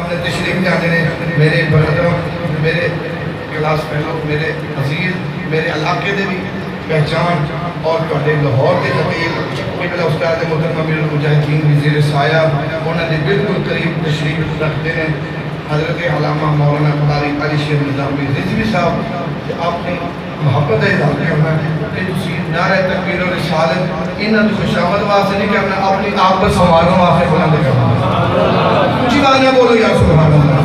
نے تشریف لے آنے میرے بردوں میرے کلاس فیلو میرے عزیز میرے علاقے دے بھی پہچان اور تھوڑے لاہور کے خطیب قبلہ استاد محترم امیر المجاہدین وزیر سایہ انہوں نے بالکل قریب تشریف رکھتے ہیں حضرت علامہ مولانا قاری علی شیر نظامی رضوی صاحب کہ آپ نے محبت ہے اظہار کرنا کہ تسی نعرہ تکبیر و رسالت انہاں دی خوشامد واسطے نہیں کرنا اپنی آپ پر سنواروں واسطے بلند کرنا اونچی بات نہ بولو یا سبحان اللہ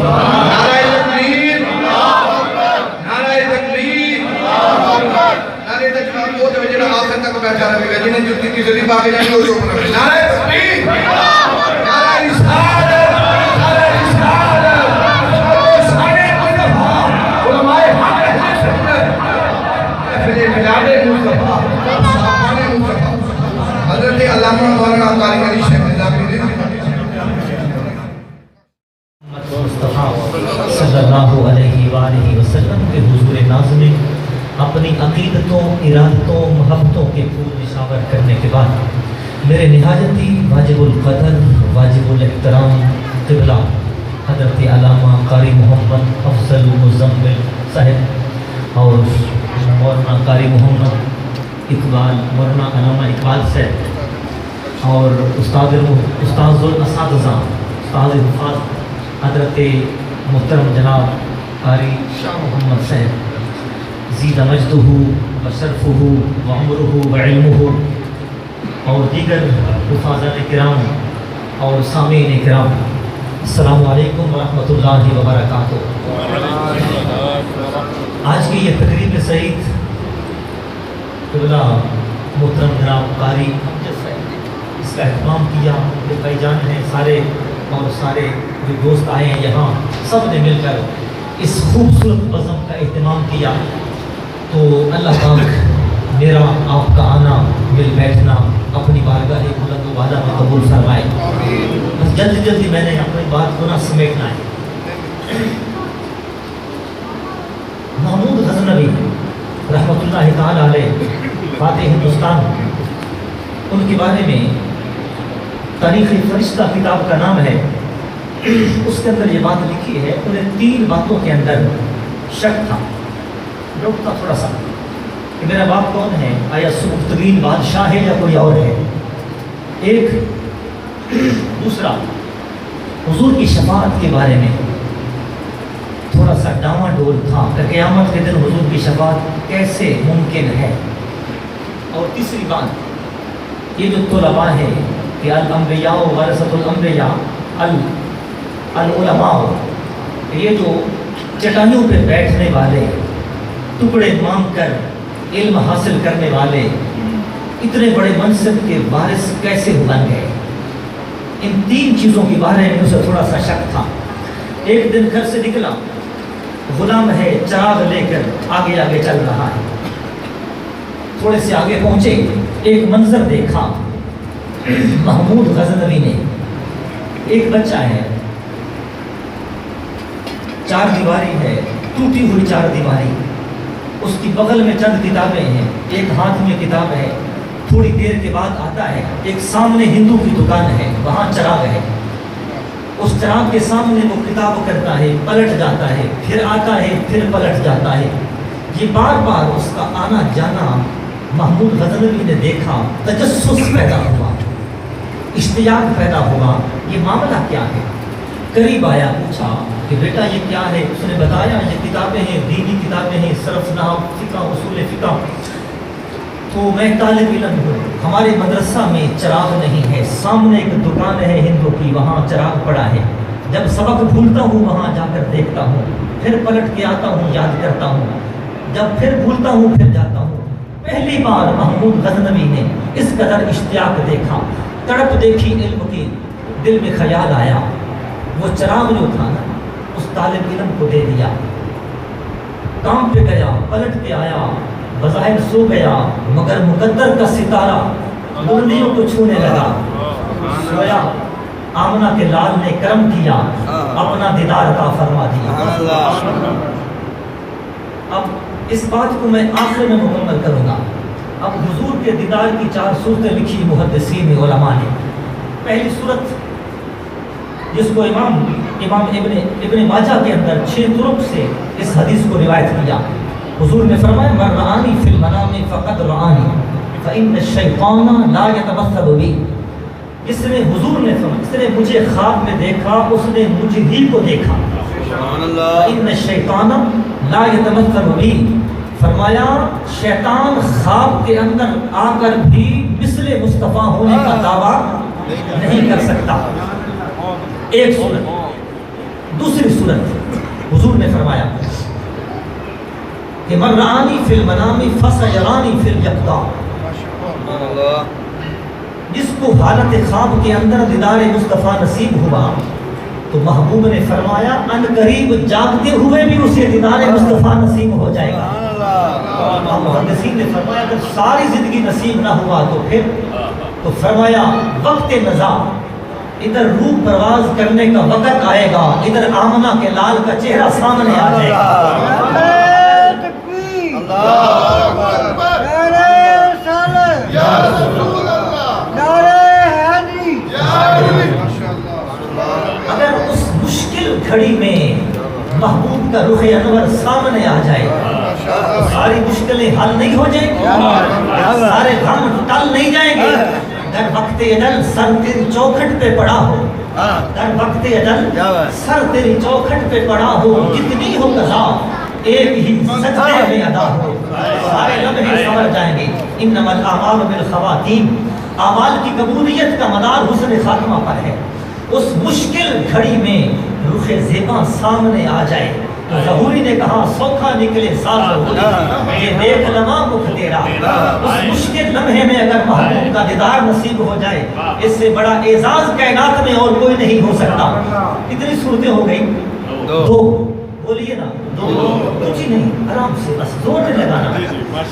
نعرہ تکبیر نعرہ تکبیر نعرہ تکبیر وہ جو جڑا آخر تک بیٹھا رہے گا جنہیں جوتی کی ذریعہ باقی جائیں گے وہ چوپ رہے نعرہ تکبیر نعرہ رسالت حضرت علامہ مولانا قاری علی شیر نظامی صلی اللہ علیہ وآلہ وسلم کے حضور ناظرین اپنی عقیدتوں ارادتوں محبتوں کے پھول نشاور کرنے کے بعد میرے نہایتی واجب القدر واجب الاحترام قبلہ حضرت علامہ قاری محمد افضل مزمل صاحب اور مولانا قاری محمد اقبال مولانا علامہ اقبال صاحب اور استاد الاساتذہ استاد حفاظ حضرت محترم جناب قاری شاہ محمد صاحب زید مجدہ و شرفہ و عمرہ و علمہ اور دیگر حفاظان کرام اور سامعین کرام السلام علیکم ورحمۃ اللہ وبرکاتہ۔ آج کی یہ تقریب سعید قبلہ محترم جناب قاری امجد صاحب اس کا اہتمام کیا کہ بھائی جان ہیں سارے اور سارے جو دوست آئے ہیں یہاں سب نے مل کر اس خوبصورت بزم کا اہتمام کیا تو اللہ پاک میرا آپ کا آنا مل بیٹھنا اپنی بارگاہ بلند و بالا میں قبول فرمائے۔ بس جلدی جلدی میں نے اپنی بات کو نہ سمیٹنا ہے۔ محمود غزنوی رحمۃ اللہ تعالی علیہ فاتح ہندوستان ان کے بارے میں تاریخ فرشتہ کتاب کا نام ہے، اس کے اندر یہ بات لکھی ہے انہیں 3 باتوں کے اندر شک تھا ڈوب تھا تھوڑا سا کہ میرا باپ کون ہے، آیا سبکتگین بادشاہ ہے یا کوئی اور ہے، ایک دوسرا حضور کی شفاعت کے بارے میں تھوڑا سا ڈاواں ڈول تھا کہ قیامت کے دن حضور کی شفاعت کیسے ممکن ہے، اور تیسری بات یہ جو طلباء ہے کہ الانبیاء ورثۃ الانبیاء العلماء یہ جو چٹانوں پہ بیٹھنے والے ٹکڑے مانگ کر علم حاصل کرنے والے اتنے بڑے منصب کے وارث کیسے بن گئے، ان 3 چیزوں کے بارے میں اسے تھوڑا سا شک تھا۔ ایک دن گھر سے نکلا، غلام ہے چراغ لے کر آگے آگے چل رہا ہے، تھوڑے سے آگے پہنچے ایک منظر دیکھا، محمود غزنوی نے ایک بچہ ہے، 4 دیواری ہے، ٹوٹی ہوئی 4 دیواری، اس کی بغل میں چند کتابیں ہیں، ایک ہاتھ میں کتاب ہے، تھوڑی دیر کے بعد آتا ہے ایک سامنے ہندو کی دکان ہے وہاں چراغ ہے، اس چراغ کے سامنے وہ کتاب کرتا ہے، پلٹ جاتا ہے، پھر آتا ہے، پھر پلٹ جاتا ہے، یہ بار بار اس کا آنا جانا محمود غزنوی نے دیکھا، تجسس پیدا ہوا، اشتیاق پیدا ہوا، یہ معاملہ کیا ہے؟ قریب آیا، پوچھا کہ بیٹا یہ کیا ہے؟ اس نے بتایا یہ کتابیں ہیں، دینی کتابیں ہیں، صرف نحو فقہ اصول فقہ۔ تو میں طالب علم ہوں، ہمارے مدرسہ میں چراغ نہیں ہے، سامنے ایک دکان ہے ہندو کی، وہاں چراغ پڑا ہے، جب سبق بھولتا ہوں وہاں جا کر دیکھتا ہوں، پھر پلٹ کے آتا ہوں یاد کرتا ہوں، جب پھر بھولتا ہوں پھر جاتا ہوں۔ پہلی بار محمود غزنوی نے اس قدر اشتیاق دیکھا، تڑپ دیکھی علم کی، دل میں خیال آیا، وہ چراغ جو تھا نا اس طالب علم کو دے دیا، کام پہ گیا، پلٹ کے آیا، بظاہر سو گیا مگر مقدر کا ستارہ بلندیوں کو چھونے لگا، سویا، آمنہ کے لال نے کرم کیا، اپنا دیدار عطا فرما دیا۔ اب اس بات کو میں آخر میں مکمل کروں گا۔ اب حضور کے دیدار کی 4 صورتیں لکھی محدثین علماء نے۔ پہلی صورت جس کو امام ابن ماجہ کے اندر 6 طرق سے اس حدیث کو روایت کیا. حضور نے فرمایا من رآنی فی المنام فقد رآنی فإن الشیطان لا یتمثل بی. جس نے حضور نے فرمایا جس نے مجھے خواب میں دیکھا اس نے مجھ ہی کو دیکھا. فإن الشیطان لا یتمثل بی. فرمایا شیطان خواب کے اندر آ کر بھی مثل مصطفیٰ ہونے کا دعویٰ نہیں کر سکتا. ایک صورت. دوسری صورت حضور نے فرمایا کہ من رآنی فی المنام فسیرانی فی الیقظہ. جس کو حالت خواب کے اندر دیدار مصطفیٰ نصیب ہوا تو محبوب نے فرمایا ان قریب جاگتے ہوئے بھی اسے دیدار مصطفیٰ نصیب ہو جائے گا. محدثین نے فرمایا اگر ساری زندگی نصیب نہ ہوا تو پھر تو فرمایا وقت نزا ادھر روح پرواز کرنے کا وقت آئے گا, ادھر آمنہ کے لال کا چہرہ سامنے آ جائے گا. اگر اس مشکل گھڑی میں محبوب کا رخ انور سامنے آ جائے تو ساری مشکلیں حل نہیں ہو جائیں گی, سارے غم ٹل نہیں جائیں گے. در وقت اجل سر تیری چوکھٹ پہ پڑا ہو, در وقت اجل سر تیری چوکھٹ پہ پڑا ہو, جتنی ہو قضا ایک ہی سجدے میں ادا ہو, سارے لمحے سنور جائیں گے. انما الاعمال بالخواتیم. اعمال کی قبولیت کا مدار حسن خاتمہ پر ہے. اس مشکل گھڑی میں رخ زیبا سامنے آ جائے تو ظہوری نے کہا سوکھا نکلے ساز ظہوری یہ دیکھ لمحہ مکھ تیرا. اس مشکل لمحے میں اگر محبوب کا دیدار نصیب ہو جائے اس سے بڑا اعزاز کائنات میں اور کوئی نہیں ہو سکتا. کتنی صورتیں ہو گئی؟ 2. بولیے نا, 2 کچھ ہی نہیں, آرام سے بس زور نہیں لگانا.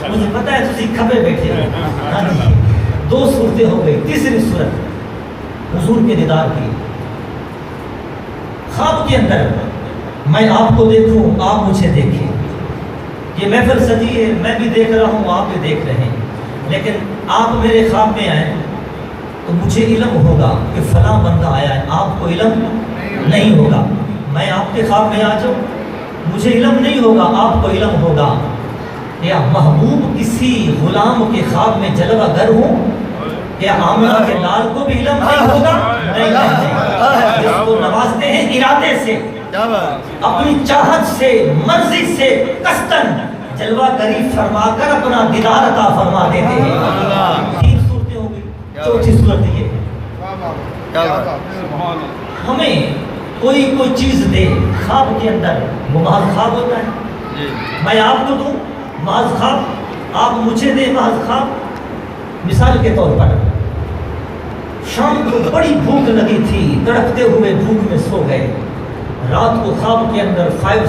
مجھے پتا ہے تسی کھبے بیٹھے ہو. 2 صورتیں ہو گئی. تیسری صورت حضور کے دیدار کی. خواب کے اندر میں آپ کو دیکھوں آپ مجھے دیکھیں. یہ محفل سجی ہے, میں بھی دیکھ رہا ہوں آپ بھی دیکھ رہے ہیں, لیکن آپ میرے خواب میں آئیں تو مجھے علم ہوگا کہ فلاں بندہ آیا ہے, آپ کو علم نہیں ہوگا. میں آپ کے خواب میں آ جاؤں مجھے علم نہیں ہوگا, آپ کو علم ہوگا. یا محبوب کسی غلام کے خواب میں جلوہ گر ہوں, یا آمنہ کے لال کو بھی علم نہیں ہوگا. نہیں, جس کو نوازتے ہیں ارادے سے, اپنی چاہت سے, مرضی سے قصداً جلوہ گری فرما کر اپنا دیدار عطا فرما دیتے ہیں. 3 صورتیں ہو گئی. چوتھی صورت یہ ہمیں کوئی چیز دے خواب کے اندر, وہ محض خواب ہوتا ہے. میں آپ کو دوں محض خواب, آپ مجھے دیں محض خواب. مثال کے طور پر شام کو بڑی بھوک لگی تھی, تڑپتے ہوئے بھوک میں سو گئے. رات کو خواب کے اندر 5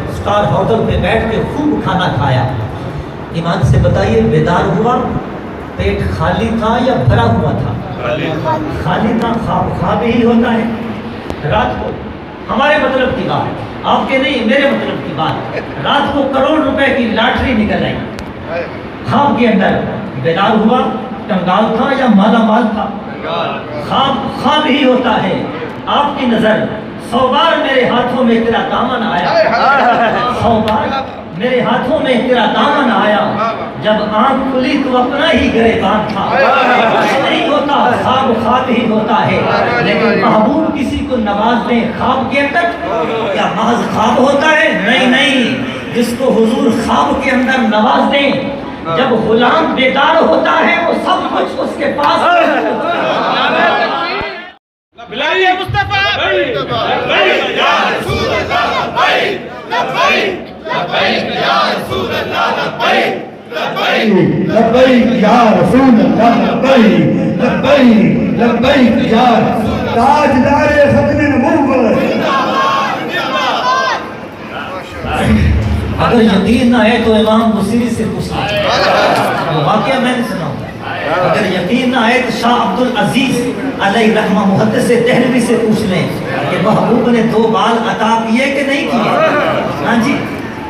اسٹار ہوٹل پہ بیٹھ کے خوب کھانا کھایا. ایمان سے بتائیے بیدار ہوا, پیٹ خالی تھا یا بھرا ہوا تھا؟ خالی تھا. خواب ہی ہوتا ہے. رات کو ہمارے مطلب کی بات, آپ کے نہیں میرے مطلب کی بات, رات کو کروڑ روپے کی لاٹری نکل آئی. خواب کے اندر بیدار ہوا, کنگال تھا یا مالا مال تھا؟ خواب ہی ہوتا ہے. آپ کی نظر 100 بار میرے ہاتھوں میں تیرا دامن آیا, 100 بار میرے ہاتھوں میں تیرا دامن آیا. جب آنکھ کھلی تو اپنا ہی گریبان تھا. کچھ نہیں ہوتا, خواب ہی ہوتا ہے. لیکن محبوب کسی کو نواز دیں خواب کے اندر, کیا محض خواب ہوتا ہے؟ نہیں. جس کو حضور خواب کے اندر نواز دیں, جب غلام بیدار ہوتا ہے وہ سب کچھ اس کے پاس بلائیے مصطفیٰ. لبیک یا رسول اللہ, لبیک لبیک یا رسول اللہ, لبیک لبیک یا رسول اللہ, لبیک لبیک لبیک یا تاجدار ختم نبوت. اگر یقین نہ ہے تو امام بصیری سے پوچھ لیں, واقعہ میں نے سنا. اگر یقین نہ ہے تو شاہ عبد العزیز علیہ رحمہ محدث دہلوی سے پوچھ لیں کہ محبوب نے 2 بال عطا کیے کہ نہیں کیے. ہاں جی,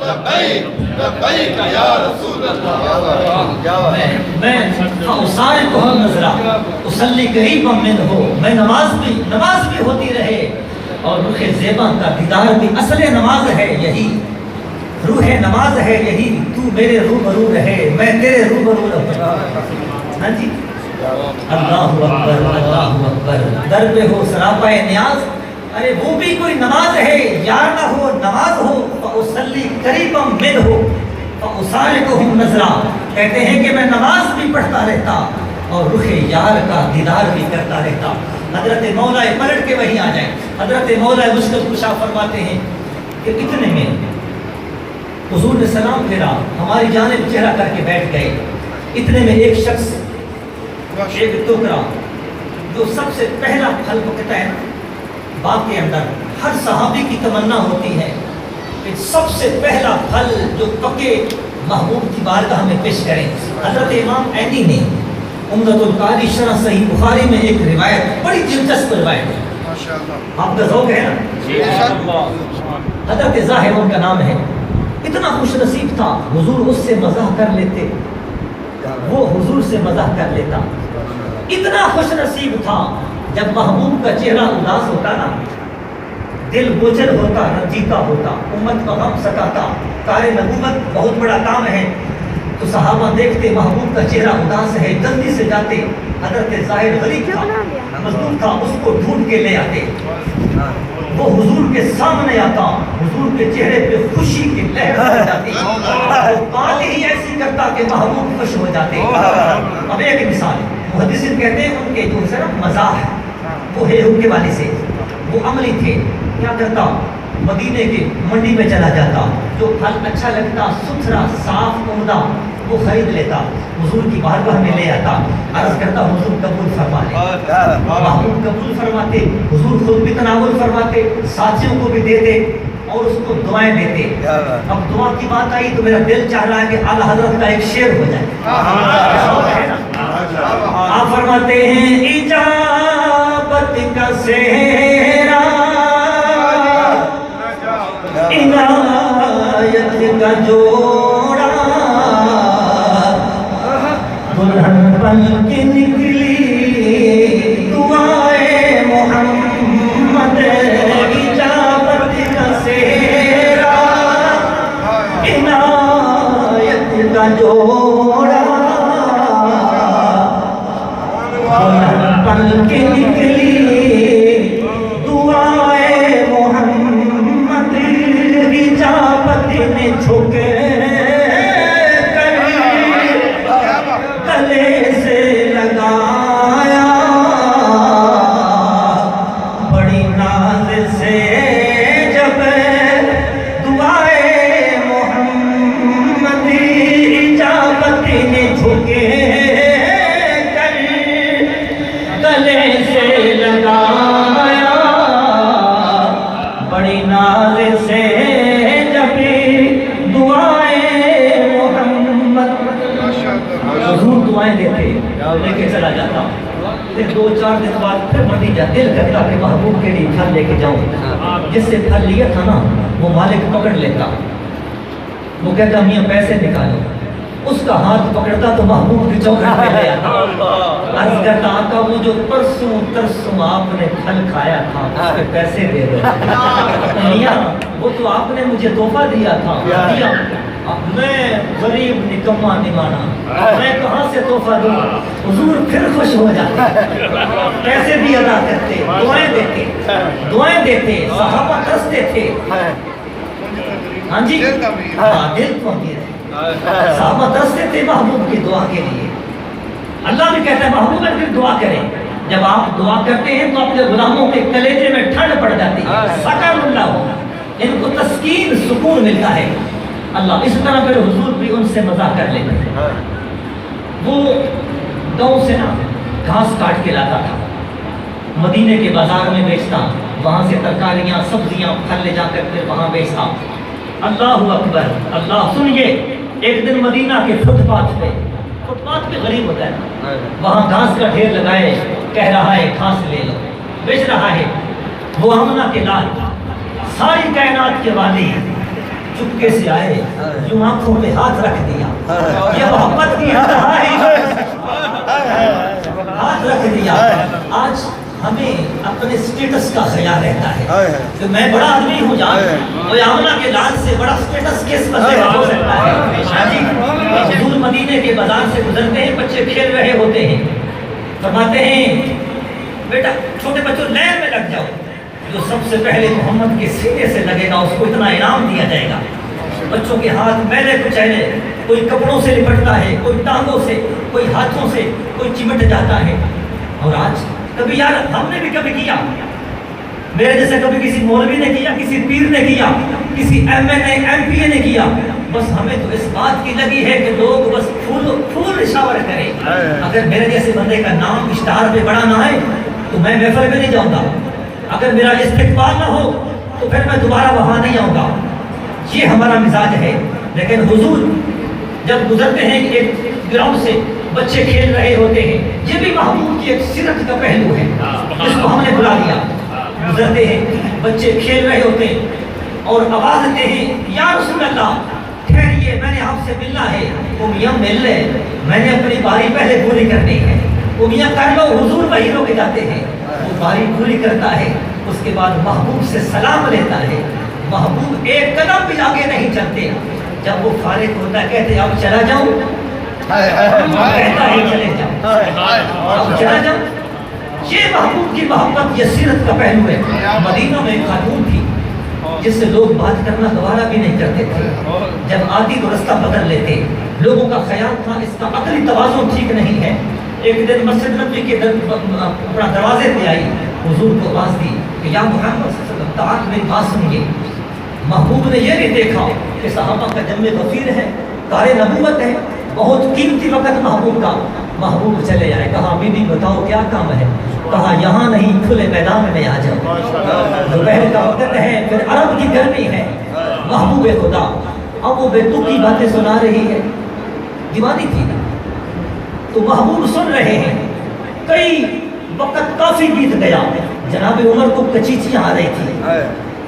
لبیک لبیک یا رسول اللہ. میں اسارے کو ہم نظرہ اسلی قریبا من ہو، میں نماز بھی ہوتی رہے اور روح زیباں کا دیدار بھی. اصل نماز ہے یہی، روح نماز ہے یہی، تو میرے روبرو رہے میں تیرے روبرو رہوں. ہاں جی، اللہ اکبر اللہ اکبر. در پہ ہو سراپا نیاز، ارے وہ بھی کوئی نماز ہے. یار نہ ہو نماز ہو فاصلی قریبا من ہو فاصارکہم نظرا. کہتے ہیں کہ میں نماز بھی پڑھتا رہتا اور روح یار کا دیدار بھی کرتا رہتا. حضرت مولا پلٹ کے وہیں آ جائیں. حضرت مولا مشکل کشا فرماتے ہیں کہ اتنے میں حضور نے سلام پھیرا، ہماری جانب چہرہ کر کے بیٹھ گئے. اتنے میں ایک شخص، ایک ٹوکرا جو سب سے پہلا پھل پکتا ہے باغ کے اندر، ہر صحابی کی تمنا ہوتی ہے کہ سب سے پہلا پھل جو پکے محبوب کی بارگاہ میں پیش کریں. حضرت امام عینی نے عمدۃ القاری شرح صحیح بخاری میں ایک روایت، بڑی دلچسپ روایت ہے، آپ کا ذوق ہے نا. حضرت ظاہر ان کا نام ہے. اتنا خوش نصیب تھا، حضور اس سے مزاح کر لیتے، وہ حضور سے مزاح کر لیتا. اتنا خوش نصیب تھا، جب محبوب کا چہرہ اداس ہوتا نا، دل بوجھل ہوتا، رنجیدہ ہوتا، امت کا غم ستاتا، کار نبوت بہت بڑا کام ہے، تو صحابہ دیکھتے محبوب کا چہرہ اداس ہے، جلدی سے جاتے. حضرت ظاہر غریب تھا، مظلوم تھا، اس کو ڈھونڈ کے لے آتے. وہ حضور کے سامنے آتا، حضور کے چہرے پہ خوشی کی لہر بڑھ جاتی، وہ بات ہی ایسی کرتا کہ محبوب خوش ہو جاتے. اب ایک مثال، محدثین کہتے ہیں ان کے جو ہے نا مزاح، وہ ہے ان کے والد سے، وہ عملی تھے. کیا کرتا؟ مدینے کے منڈی میں چلا جاتا، جو پھل اچھا لگتا، ستھرا صاف عمدہ، وہ خرید لیتا، حضور کی بارگاہ میں لے آتا، عرض کرتا حضور قبول فرما لے. محبوب قبول فرماتے، حضور خود بھی تناول فرماتے، ساتھیوں کو بھی دیتے اور اس کو دعائیں دیتے. اب دعا کی بات آئی تو میرا دل چاہ رہا ہے کہ اعلیٰ حضرت کا ایک شعر ہو جائے. آپ فرماتے ہیں اجابت کا سہرا عنایت کا جوڑا، دلہن بن کے نکلی دعائے محمد. اجابت کا سہرا عنایت کا جوڑا، دلہن بن کے نکلی دعائے محمد. اجابت نے جھکے گلے سے لگایا، بڑی ناز سے جب دعائے محمد. اجابت نے جھکے گلے سے لگایا، بڑی ناز سے جب دعائے محمد. حضور دعائیں دیتے، لے کے چلا جاتا. پھر 2-4 دن بعد پھر منڈی جا، دل کرتا کہ محبوب کے لیے پھل لے کے جاؤں. جس سے پھل لیا تھا نا وہ مالک پکڑ لیتا، وہ کہتا میاں پیسے نکالو. اس کا ہاتھ پکڑتا تو محبوب کی چوکھٹ پہ لے آتا، عرض کرتا آقا وہ جو پرسوں ترسوں آپ نے پھل کھایا تھا اس کے پیسے دے دو. میاں وہ تو آپ نے مجھے تحفہ دیا تھا. دیا، میں غریب نکما نمانا، میں کہاں سے تحفہ دوں. حضور پھر خوش ہو جاتے، پیسے بھی ادا کرتے، دعائیں دیتے. صحابہ ترستے تھے. ہاں جی، ہاں دل پہنچے تھے. صحابہ ترستے تھے محبوب کی دعا کے لیے. اللہ بھی کہتا ہے محبوب ہے پھر دعا کریں. جب آپ دعا کرتے ہیں تو اپنے غلاموں کے کلیجے میں ٹھنڈ پڑ جاتی ہے. سکن اللہ ہو، ان کو تسکین سکون ملتا ہے. اللہ اس طرح پھر حضور بھی ان سے مزاح کر لیتے ہیں. وہ گاؤں سے نا گھاس کاٹ کے لاتا تھا، مدینے کے بازار میں بیچتا، وہاں سے ترکاریاں سبزیاں پھل لے جا کر پھر وہاں بیچتا. اللہ اکبر اللہ. سنیے، ایک دن مدینہ کے فٹ پاتھ پہ غریب ہوتا ہے نا، وہاں گھاس کا ڈھیر لگائے، کہہ رہا ہے گھاس لے لو، بیچ رہا ہے. وہ آمنہ کے لال، ساری کائنات کے والی، چپکے سے آئے، یوں آنکھوں پہ ہاتھ رکھ دیا، یہ محبت کی انتہا ہے، ہاتھ رکھ دیا۔ آج ہمیں اپنے سٹیٹس کا خیال رہتا ہے کہ میں بڑا آدمی ہوں، جان کوئی آمنہ کے لال سے بڑا سٹیٹس کس بندے کا ہو سکتا ہے؟ شاہ جی حضور مدینے کے بازار سے گزرتے ہیں، بچے کھیل رہے ہوتے ہیں، فرماتے ہیں بیٹا چھوٹے بچوں لین میں لگ جاؤ، جو سب سے پہلے محمد کے سینے سے لگے گا اس کو اتنا انعام دیا جائے گا۔ بچوں کے ہاتھ میلے کچیلے، کوئی کپڑوں سے لپٹتا ہے، کوئی ٹانگوں سے، کوئی ہاتھوں سے، کوئی چمٹ جاتا ہے۔ اور آج کبھی یار ہم نے بھی کبھی کیا، میرے جیسے کبھی کسی مولوی نے کیا، کسی پیر نے کیا، کسی MP نے کیا، بس ہمیں تو اس بات کی لگی ہے کہ لوگ بس پھول نشاور کریں۔ اگر میرے جیسے بندے کا نام اشتہار پہ بڑا نہ ہے تو میں محفل میں نہیں جاؤں گا، اگر میرا استقبال نہ ہو تو پھر میں دوبارہ وہاں نہیں آؤں گا۔ یہ ہمارا مزاج ہے۔ لیکن حضور جب گزرتے ہیں ایک گراؤنڈ سے، بچے کھیل رہے ہوتے ہیں، یہ بھی محبوب کی ایک سیرت کا پہلو ہے جس کو ہم نے بلا لیا۔ گزرتے ہیں، بچے کھیل رہے ہوتے ہیں اور آواز دیتے ہیں یا رسول اللہ ٹھہریے، میں نے آپ سے ملنا ہے۔ وہ میاں مل لے، میں نے اپنی باری پہلے پوری کرنی ہے۔ وہ میاں کر لو، حضور وہی رو کے جاتے ہیں، وہ باری پوری کرتا ہے، اس کے بعد محبوب سے سلام لیتا ہے۔ محبوب ایک قدم بھی آگے نہیں چلتے، جب وہ فارغ ہوتا ہے کہتے اب چلا جاؤں، کہتا ہے چلے جاؤ، اب چلا جاؤ۔ یہ محبوب کی محبت، یہ سیرت کا پہلو ہے۔ مدینہ میں ایک خاتون تھی جس سے لوگ بات کرنا دوبارہ بھی نہیں کرتے تھے، جب آتی تو رستہ بدل لیتے۔ لوگوں کا خیال تھا اس کا عقلی توازن ٹھیک نہیں ہے۔ ایک دن مسجد نبوی کے اپنا دروازے پہ آئی، حضور کو آواز دی کہ یا محمد صلی اللہ علیہ وسلم تعال میری بات سنیے۔ محبوب نے یہ نہیں دیکھا کہ صحابہ کا جم غفیر ہے، کار نبوت ہے، بہت قیمتی وقت محبوب کا۔ محبوب چلے آئے، کہا بی بی بتاؤ کیا کام ہے؟ کہا یہاں نہیں کھلے میدان میں آ جاؤ، دوپہر کا وقت ہے، پھر عرب کی گرمی ہے۔ محبوب خدا اب وہ بیتو کی باتیں سنا رہی ہے، دیوانی تھی تو محبوب سن رہے ہیں۔ کئی وقت کافی بیت گیا، جناب عمر کو کچیچیاں آ رہی تھی،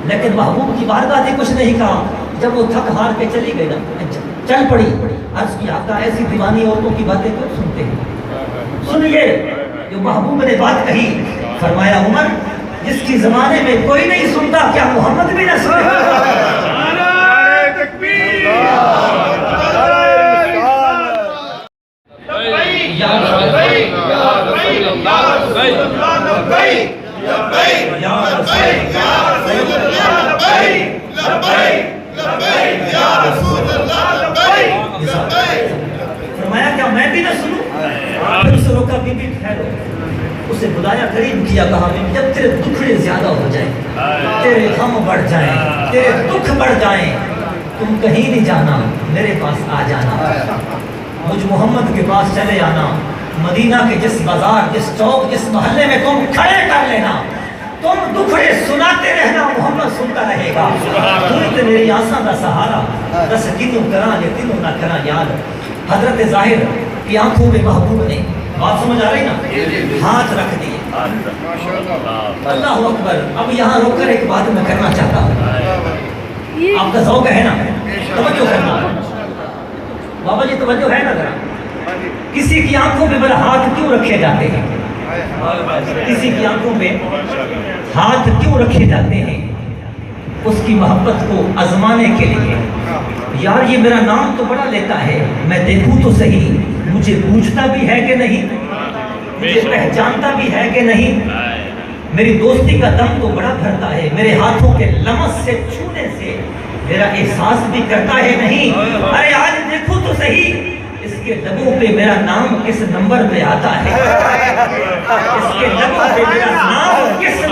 لیکن محبوب کی بارگاہ نے کچھ نہیں کہا۔ جب وہ تھک ہار کے چلی گئی نا، چل پڑی، عرض کی آقا ایسی دیوانی عورتوں کی باتیں کیوں سنتے ہیں؟ سنیے جو محبوب نے بات کہی، فرمایا عمر جس کی زمانے میں کوئی نہیں سنتا کیا محمد بھی نہ سنے؟ فرمایا کیا میں بھی نہ سنوں؟ پھر اسے روکا، بی بی ٹھہرو، اسے بلایا، قریب کیا، کہا بی بی جب تیرے دکھڑے زیادہ ہو جائیں، تیرے غم بڑھ جائیں، تیرے دکھ بڑھ جائیں، تم کہیں نہیں جانا، میرے پاس آ جانا، مجھ محمد کے پاس چلے آنا۔ مدینہ کے جس بازار، جس چوک، جس محلے میں تم کھڑے کر لینا، تم دکھڑے سناتے رہنا، محمد سنتا رہے گا۔ تو میری آساں دا سہارا، دس کنوں کراں یا تینوں نہ کراں یاد۔ حضرت ظاہر کی آنکھوں میں محبوب نے بات سمجھ آ رہی نا، ہاتھ رکھ دیے۔ اللہ اکبر۔ اب یہاں روک کر ایک بات میں کرنا چاہتا ہوں، آپ کا ذوق ہے نا، توجہ کرنا بابا جی، توجہ ہے نا ذرا۔ کسی کی آنکھوں پہ بڑا ہاتھ کیوں رکھے جاتے ہیں؟ کسی کی آنکھوں پہ ہاتھ کیوں رکھے جاتے ہیں؟ اس کی محبت کو آزمانے کے لیے۔ یار یہ میرا نام تو بڑا لیتا ہے، میں دیکھوں تو صحیح مجھے پوچھتا بھی ہے کہ نہیں، مجھے پہچانتا بھی ہے کہ نہیں، میری دوستی کا دم تو بڑا بھرتا ہے، میرے ہاتھوں کے لمس سے چھونے سے میرا احساس بھی کرتا ہے نہیں۔ ارے آج دیکھو تو صحیح اس کے لبوں پہ میرا نام کس نمبر پہ آتا ہے، اس کے لبوں پہ میرا نام کس